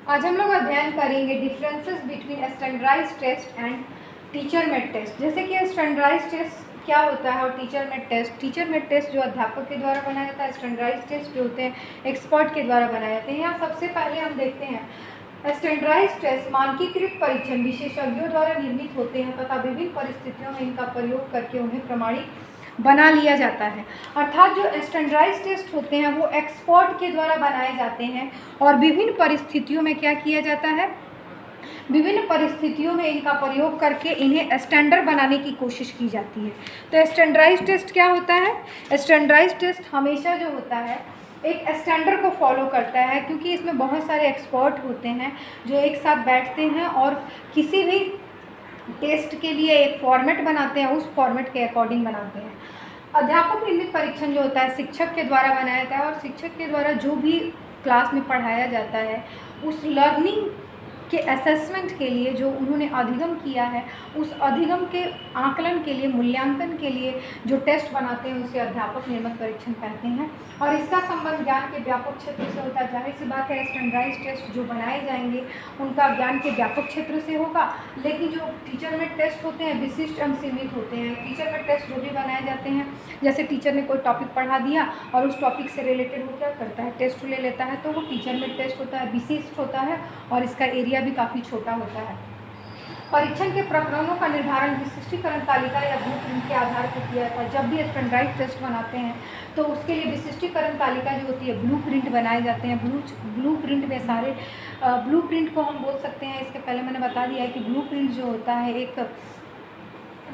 आज हम लोग अध्ययन करेंगे differences between standardized test and teacher made test. जैसे कि स्टैंडर्डाइज्ड टेस्ट क्या होता है और टीचर मेड टेस्ट जो अध्यापक के द्वारा बनाया जाता है, स्टैंडर्डाइज्ड टेस्ट जो होते हैं एक्सपर्ट के द्वारा बनाए जाते हैं। यहाँ सबसे पहले हम देखते हैं स्टैंडर्डाइज्ड टेस्ट मानकीकृत परीक्षण विशेषज्ञों द्वारा निर्मित होते हैं तथा विभिन्न परिस्थितियों में इनका प्रयोग करके उन्हें प्रमाणित बना लिया जाता है। अर्थात जो स्टैंडर्डाइज्ड टेस्ट होते हैं वो एक्सपर्ट के द्वारा बनाए जाते हैं और विभिन्न परिस्थितियों में क्या किया जाता है, विभिन्न परिस्थितियों में इनका प्रयोग करके इन्हें स्टैंडर्ड बनाने की कोशिश की जाती है। तो स्टैंडर्डाइज्ड टेस्ट क्या होता है? स्टैंडर्डाइज्ड टेस्ट हमेशा जो होता है एक स्टैंडर्ड को फॉलो करता है, क्योंकि इसमें बहुत सारे एक्सपर्ट होते हैं जो एक साथ बैठते हैं और किसी भी टेस्ट के लिए एक फॉर्मेट बनाते हैं, उस फॉर्मेट के अकॉर्डिंग बनाते हैं। अध्यापक निर्मित परीक्षण जो होता है शिक्षक के द्वारा बनाया जाता है और शिक्षक के द्वारा जो भी क्लास में पढ़ाया जाता है उस लर्निंग के असेसमेंट के लिए जो उन्होंने अधिगम किया है उस अधिगम के आकलन के लिए, मूल्यांकन के लिए जो टेस्ट बनाते हैं उसे अध्यापक निर्मित परीक्षण कहते हैं। और इसका संबंध ज्ञान के व्यापक क्षेत्र से होता है। जाहिर सी बात है स्टैंडर्डाइज्ड टेस्ट जो बनाए जाएंगे उनका ज्ञान के व्यापक क्षेत्र से होगा, लेकिन जो टीचर मेड टेस्ट होते हैं विशिष्ट एवं सीमित होते हैं। टीचर मेड टेस्ट जो भी बनाए जाते हैं, जैसे टीचर ने कोई टॉपिक पढ़ा दिया और उस टॉपिक से रिलेटेड वो क्या करता है, टेस्ट ले लेता है, तो वो टीचर मेड टेस्ट होता है, विशिष्ट होता है और इसका एरिया भी काफ़ी छोटा होता है। परीक्षण के प्रकरणों का निर्धारण विशिष्टीकरण तालिका या ब्लूप्रिंट के आधार पर किया जाता है। जब भी स्टैंडर्डाइज्ड टेस्ट बनाते हैं तो उसके लिए विशिष्टीकरण तालिका जो होती है, ब्लूप्रिंट बनाए जाते हैं। ब्लूप्रिंट में सारे ब्लूप्रिंट को हम बोल सकते हैं, इसके पहले मैंने बता दिया है कि ब्लूप्रिंट जो होता है एक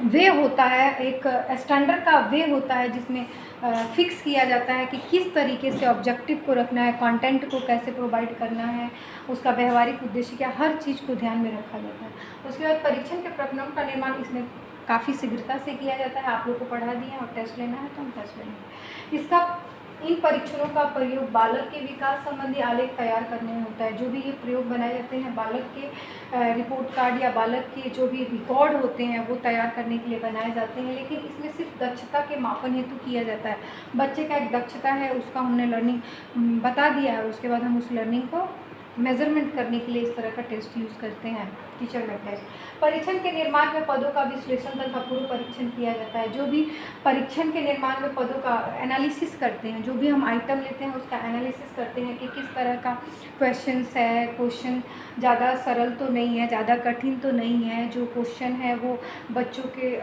वे होता है, एक स्टैंडर्ड का वे होता है जिसमें फिक्स किया जाता है कि किस तरीके से ऑब्जेक्टिव को रखना है, कंटेंट को कैसे प्रोवाइड करना है, उसका व्यवहारिक उद्देश्य क्या, हर चीज़ को ध्यान में रखा जाता है। उसके बाद परीक्षण के प्रकरणों का निर्माण इसमें काफ़ी शीघ्रता से किया जाता है। आप लोग को पढ़ा दिए और टेस्ट लेना है तो हम टेस्ट लेंगे। इसका इन परीक्षणों का प्रयोग बालक के विकास संबंधी आलेख तैयार करने में होता है। जो भी ये प्रयोग बनाए जाते हैं बालक के रिपोर्ट कार्ड या बालक के जो भी रिकॉर्ड होते हैं वो तैयार करने के लिए बनाए जाते हैं, लेकिन इसमें सिर्फ दक्षता के मापन हेतु किया जाता है। बच्चे का एक दक्षता है, उसका हमने लर्निंग बता दिया है, उसके बाद हम उस लर्निंग को मेजरमेंट करने के लिए इस तरह का टेस्ट यूज़ करते हैं, टीचर मेड टेस्ट। परीक्षण के निर्माण में पदों का विश्लेषण तथा पूर्व परीक्षण किया जाता है। जो भी परीक्षण के निर्माण में पदों का एनालिसिस करते हैं, जो भी हम आइटम लेते हैं उसका एनालिसिस करते हैं कि किस तरह का क्वेश्चंस है, क्वेश्चन ज़्यादा सरल तो नहीं है, ज़्यादा कठिन तो नहीं है, जो क्वेश्चन है वो बच्चों के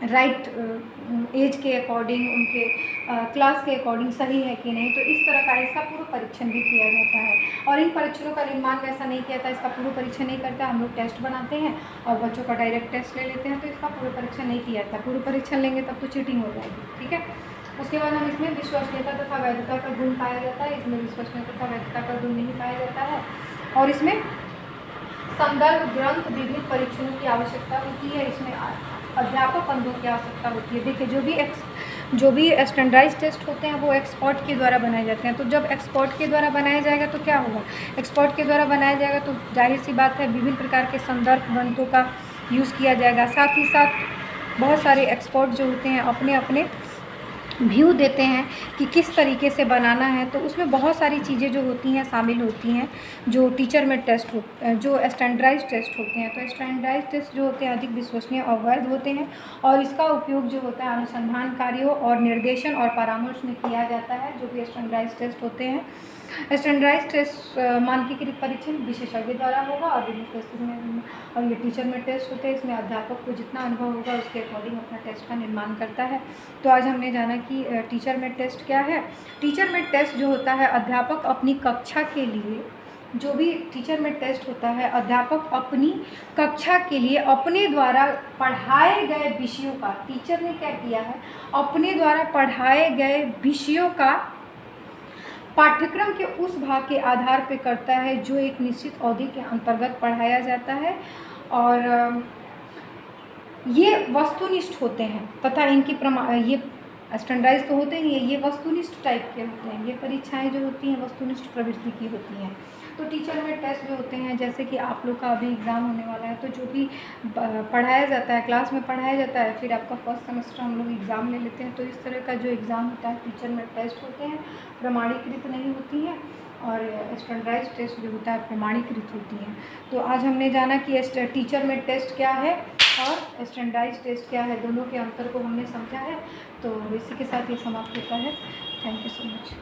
राइट एज के अकॉर्डिंग, उनके क्लास के अकॉर्डिंग सही है कि नहीं। तो इस तरह का इसका पूर्व परीक्षण भी किया जाता है। और इन परीक्षणों का निर्माण में ऐसा नहीं किया जाता, इसका पूर्व परीक्षण नहीं करता, हम लोग टेस्ट बनाते हैं और बच्चों का डायरेक्ट टेस्ट ले लेते हैं, तो इसका पूर्व परीक्षण नहीं किया जाता। पूर्व परीक्षण लेंगे तब तो चीटिंग हो जाएगी, ठीक है। उसके बाद हम इसमें विश्वसनीयता तथा वैधता का गुण पाया जाता है, इसमें विश्वसनीयता तथा वैधता का गुण नहीं पाया जाता है। और इसमें संदर्भ ग्रंथ विभिन्न परीक्षणों की आवश्यकता होती है, इसमें अध्यापक बंधुओं की आवश्यकता होती है। देखिए जो भी स्टैंडर्डाइज्ड टेस्ट होते हैं वो एक्सपर्ट के द्वारा बनाए जाते हैं। तो जब एक्सपर्ट के द्वारा बनाया जाएगा तो क्या होगा, एक्सपर्ट के द्वारा बनाया जाएगा तो जाहिर सी बात है विभिन्न प्रकार के संदर्भ ग्रंथों का यूज़ किया जाएगा। साथ ही साथ बहुत सारे एक्सपर्ट जो होते हैं अपने अपने व्यू देते हैं कि किस तरीके से बनाना है, तो उसमें बहुत सारी चीज़ें जो होती हैं शामिल होती हैं जो टीचर में टेस्ट हो, जो स्टैंडर्डाइज्ड टेस्ट होते हैं। तो स्टैंडर्डाइज्ड टेस्ट जो होते हैं अधिक विश्वसनीय और वैध होते हैं और इसका उपयोग जो होता है अनुसंधान कार्यों और निर्देशन और परामर्श में किया जाता है। जो भी स्टैंडर्डाइज्ड टेस्ट होते हैं, स्टैंडर्डाइज्ड टेस्ट मानकीकृत परीक्षण विशेषज्ञ द्वारा होगा और विभिन्न टेस्ट में, और ये टीचर में टेस्ट होते हैं, इसमें अध्यापक को जितना अनुभव होगा उसके अकॉर्डिंग अपना टेस्ट का निर्माण करता है। तो आज हमने जाना कि टीचर में टेस्ट क्या है। टीचर में टेस्ट जो होता है अध्यापक अपनी कक्षा के लिए, जो भी टीचर में टेस्ट होता है अध्यापक अपनी कक्षा के लिए अपने द्वारा पढ़ाए गए विषयों का, टीचर ने क्या किया है अपने द्वारा पढ़ाए गए विषयों का पाठ्यक्रम के उस भाग के आधार पर करता है जो एक निश्चित अवधि के अंतर्गत पढ़ाया जाता है। और ये वस्तुनिष्ठ होते हैं तथा इनकी ये स्टैंडर्डाइज तो होते ही हैं, ये वस्तुनिष्ठ टाइप के होते हैं। ये परीक्षाएं जो होती हैं वस्तुनिष्ठ प्रवृत्ति की होती हैं। तो टीचर में टेस्ट जो होते हैं, जैसे कि आप लोग का अभी एग्ज़ाम होने वाला है, तो जो भी पढ़ाया जाता है क्लास में पढ़ाया जाता है, फिर आपका फर्स्ट सेमेस्टर हम लोग एग्ज़ाम ले लेते हैं। तो इस तरह का जो एग्ज़ाम होता है टीचर में टेस्ट होते हैं, प्रमाणीकृत नहीं होती हैं और स्टैंडर्डाइज टेस्ट जो होता है प्रमाणीकृत होती हैं। तो आज हमने जाना कि टीचर मेड टेस्ट क्या है और स्टैंडर्डाइज टेस्ट क्या है, दोनों के अंतर को हमने समझा है। तो इसी के साथ ये समाप्त होता है। Thank you so much.